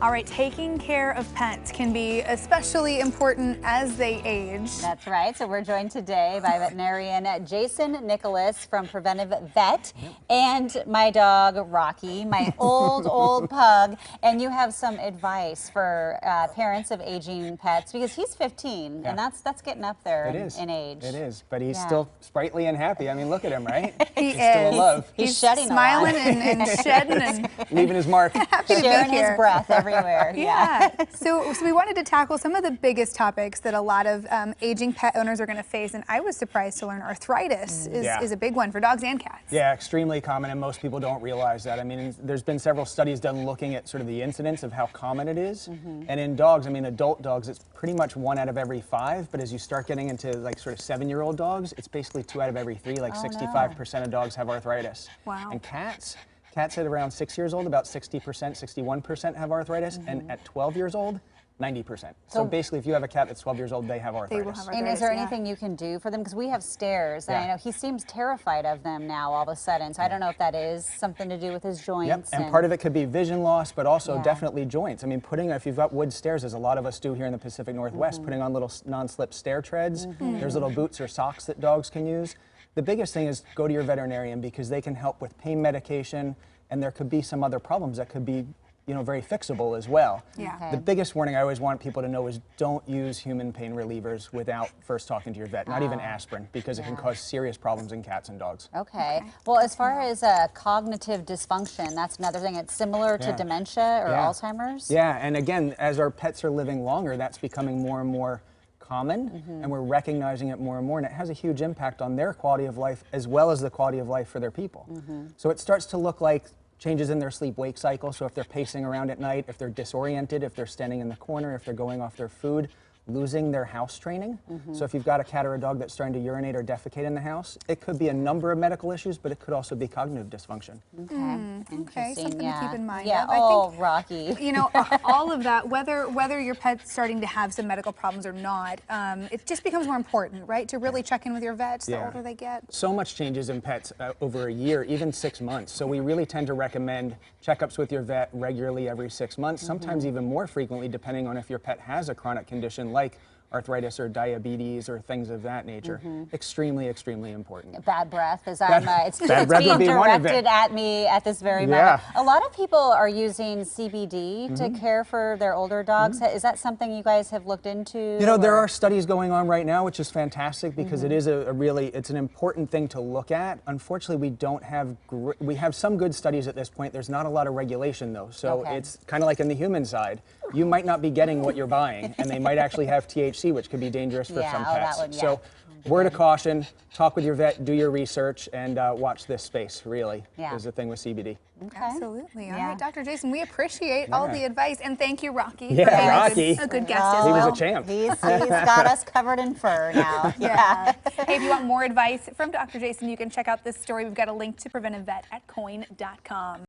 All right, taking care of pets can be especially important as they age. That's right. So we're joined today by veterinarian Jason Nicholas from Preventive Vet and my dog Rocky, my old pug. And you have some advice for parents of aging pets because he's 15 and that's getting up there in age. It is, but he's still sprightly and happy. I mean, look at him, right? He's still alive. He's shedding smiling a lot. and shedding and leaving his mark. Happy to Sharing be here. his breath everywhere. Yeah. So we wanted to tackle some of the biggest topics that a lot of aging pet owners are going to face, and I was surprised to learn arthritis is a big one for dogs and cats. Yeah, extremely common, and most people don't realize that. I mean, there's been several studies done looking at sort of the incidence of how common it is. And in dogs, I mean, adult dogs, it's pretty much 1 out of every 5, but as you start getting into like sort of 7-year-old dogs, it's basically 2 out of every 3, like 65% of dogs have arthritis. Wow. And cats at around 6 years old, about 60%, 61% have arthritis, and at 12 years old, 90%. So basically, if you have a cat that's 12 years old, they have arthritis. They will have arthritis. And is there anything you can do for them? Because we have stairs, and I know he seems terrified of them now all of a sudden. So I don't know if that is something to do with his joints. And part of it could be vision loss, but also definitely joints. I mean, if you've got wood stairs, as a lot of us do here in the Pacific Northwest, putting on little non-slip stair treads. There's little boots or socks that dogs can use. The biggest thing is go to your veterinarian because they can help with pain medication, and there could be some other problems that could be, you know, very fixable as well. Yeah. Okay. The biggest warning I always want people to know is don't use human pain relievers without first talking to your vet, not even aspirin, because it can cause serious problems in cats and dogs. Okay. Well, as far as cognitive dysfunction, that's another thing. It's similar to dementia or Alzheimer's. Yeah, and again, as our pets are living longer, that's becoming more and more common, and we're recognizing it more and more, and it has a huge impact on their quality of life as well as the quality of life for their people. So it starts to look like changes in their sleep-wake cycle. So if they're pacing around at night, if they're disoriented, if they're standing in the corner, if they're going off their food, losing their house training. So if you've got a cat or a dog that's starting to urinate or defecate in the house, it could be a number of medical issues, but it could also be cognitive dysfunction. Okay, something to keep in mind. Yeah, I think, Rocky. you know, all of that, whether your pet's starting to have some medical problems or not, it just becomes more important, right? To really check in with your vets the older they get. So much changes in pets over a year, even 6 months. So we really tend to recommend checkups with your vet regularly every 6 months, sometimes even more frequently, depending on if your pet has a chronic condition like arthritis or diabetes or things of that nature. Extremely, extremely important. Bad breath, as it's bad breath being would be one of directed it. at me at this very moment. A lot of people are using CBD to care for their older dogs. Is that something you guys have looked into? You know, there are studies going on right now, which is fantastic because it is it's an important thing to look at. Unfortunately, we don't have, we have some good studies at this point. There's not a lot of regulation though. So it's kind of like in the human side. You might not be getting what you're buying, and they might actually have THC, which could be dangerous for some pets. So word of caution, talk with your vet, do your research, and watch this space, really, is the thing with CBD. Absolutely. All right, Dr. Jason, we appreciate all the advice, and thank you, Rocky, Yeah, for being Rocky. a good guest as well. He was a champ. He's got us covered in fur now. Hey, if you want more advice from Dr. Jason, you can check out this story. We've got a link to Preventive Vet at coin.com.